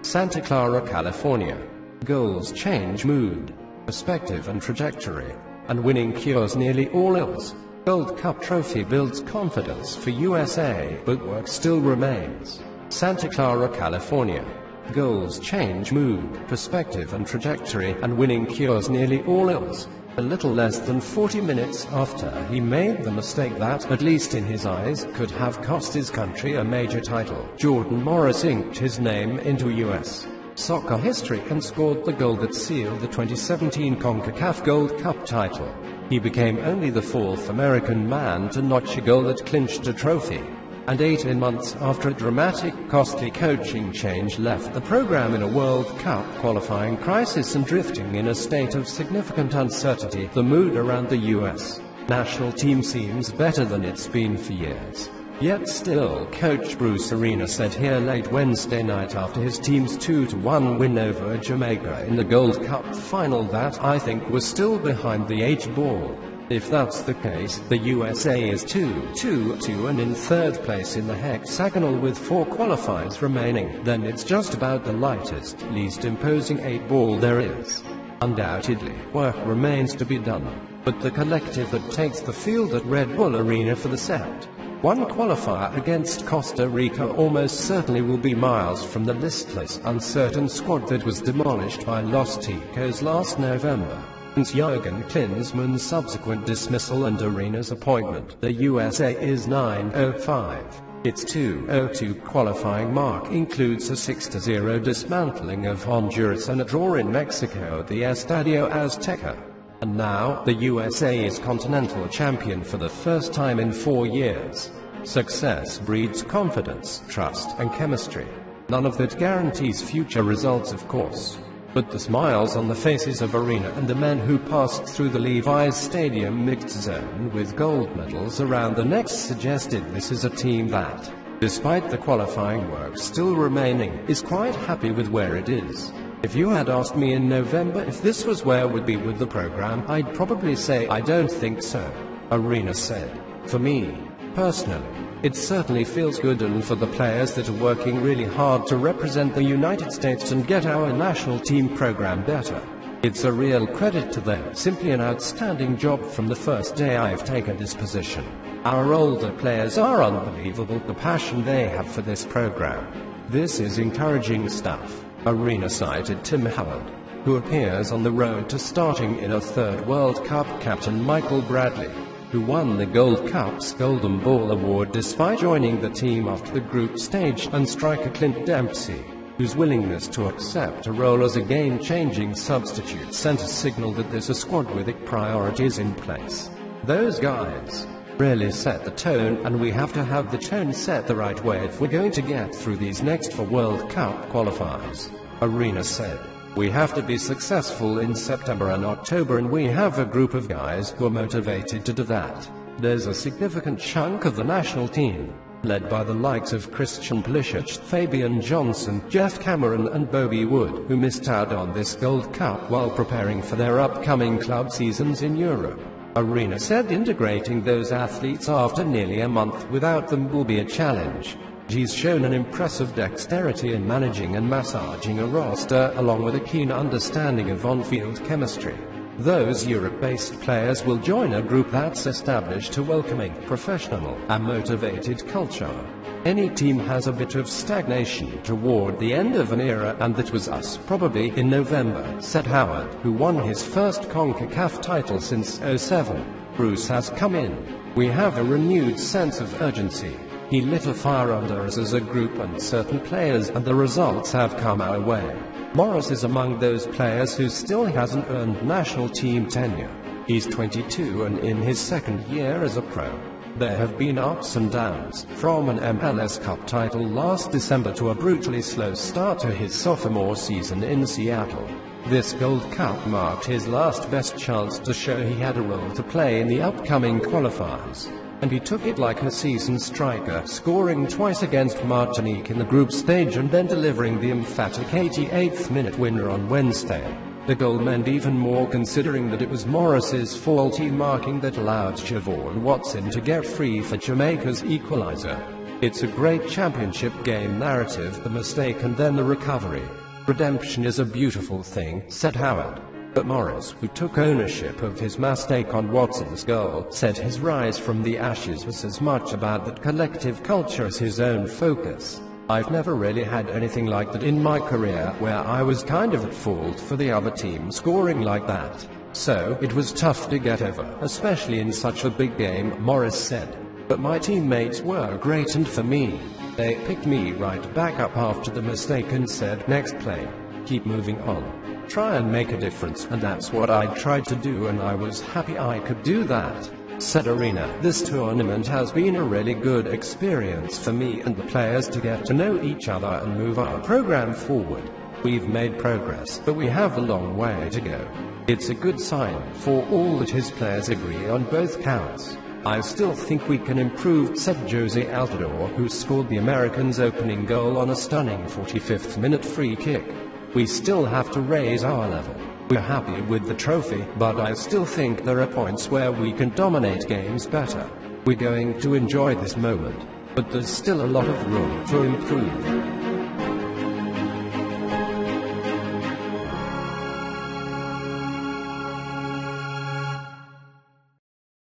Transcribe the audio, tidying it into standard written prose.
Santa Clara, California. Goals change mood, perspective and trajectory, and winning cures nearly all ills. Gold Cup trophy builds confidence for USA, but work still remains. Santa Clara, California. Goals change mood, perspective and trajectory, and winning cures nearly all ills. A little less than 40 minutes after he made the mistake that, at least in his eyes, could have cost his country a major title, Jordan Morris inked his name into U.S. soccer history and scored the goal that sealed the 2017 CONCACAF Gold Cup title. He became only the fourth American man to notch a goal that clinched a trophy. And 18 months after a dramatic, costly coaching change left the program in a World Cup qualifying crisis and drifting in a state of significant uncertainty, the mood around the U.S. national team seems better than it's been for years. Yet still, coach Bruce Arena said here late Wednesday night after his team's 2-1 win over Jamaica in the Gold Cup final that "I think we're still behind the 8 ball. If that's the case, the USA is 2-2 and in third place in the hexagonal with 4 qualifiers remaining, then it's just about the lightest, least imposing 8 ball there is. Undoubtedly, work remains to be done, but the collective that takes the field at Red Bull Arena for the set. One qualifier against Costa Rica almost certainly will be miles from the listless, uncertain squad that was demolished by Los Ticos last November. Since Jurgen Klinsmann's subsequent dismissal and Arena's appointment, the USA is 9-5. Its 2-2 qualifying mark includes a 6-0 dismantling of Honduras and a draw in Mexico at the Estadio Azteca. And now, the USA is continental champion for the first time in 4 years. Success breeds confidence, trust, and chemistry. None of that guarantees future results, of course. But the smiles on the faces of Arena and the men who passed through the Levi's Stadium mixed zone with gold medals around the necks suggested this is a team that, despite the qualifying work still remaining, is quite happy with where it is. If you had asked me in November if this was where we'd be with the program, I'd probably say I don't think so, Arena said. For me, personally, it certainly feels good, and for the players that are working really hard to represent the United States and get our national team program better. It's a real credit to them, simply an outstanding job from the first day I've taken this position. Our older players are unbelievable, the passion they have for this program. This is encouraging stuff. Arena cited Tim Howard, who appears on the road to starting in a third World Cup, captain Michael Bradley, who won the Gold Cup's Golden Ball Award despite joining the team after the group stage, and striker Clint Dempsey, whose willingness to accept a role as a game-changing substitute sent a signal that there's a squad with priorities in place. Those guys really set the tone, and we have to have the tone set the right way if we're going to get through these next 4 World Cup qualifiers, Arena said. We have to be successful in September and October, and we have a group of guys who are motivated to do that. There's a significant chunk of the national team, led by the likes of Christian Pulisic, Fabian Johnson, Jeff Cameron and Bobby Wood, who missed out on this Gold Cup while preparing for their upcoming club seasons in Europe. Arena said integrating those athletes after nearly a month without them will be a challenge. He's shown an impressive dexterity in managing and massaging a roster, along with a keen understanding of on-field chemistry. Those Europe-based players will join a group that's established a welcoming, professional, and motivated culture. Any team has a bit of stagnation toward the end of an era, and that was us probably in November, said Howard, who won his first CONCACAF title since '07. Bruce has come in. We have a renewed sense of urgency. He lit a fire under us as a group and certain players, and the results have come our way. Morris is among those players who still hasn't earned national team tenure. He's 22 and in his second year as a pro. There have been ups and downs, from an MLS Cup title last December to a brutally slow start to his sophomore season in Seattle. This Gold Cup marked his last best chance to show he had a role to play in the upcoming qualifiers. And he took it like a seasoned striker, scoring twice against Martinique in the group stage and then delivering the emphatic 88th minute winner on Wednesday. The goal meant even more considering that it was Morris's faulty marking that allowed Javon Watson to get free for Jamaica's equalizer. It's a great championship game narrative, the mistake and then the recovery. Redemption is a beautiful thing, said Howard. But Morris, who took ownership of his mistake on Watson's goal, said his rise from the ashes was as much about that collective culture as his own focus. I've never really had anything like that in my career, where I was kind of at fault for the other team scoring like that. So, it was tough to get over, especially in such a big game, Morris said. But my teammates were great, and for me, they picked me right back up after the mistake and said, next play, keep moving on. Try and make a difference, and that's what I tried to do, and I was happy I could do that, said Arena. This tournament has been a really good experience for me and the players to get to know each other and move our program forward. We've made progress, but we have a long way to go. It's a good sign for all that his players agree on both counts. I still think we can improve, said Jose Altidore, who scored the Americans' opening goal on a stunning 45th minute free kick. We still have to raise our level. We're happy with the trophy, but I still think there are points where we can dominate games better. We're going to enjoy this moment, but there's still a lot of room to improve.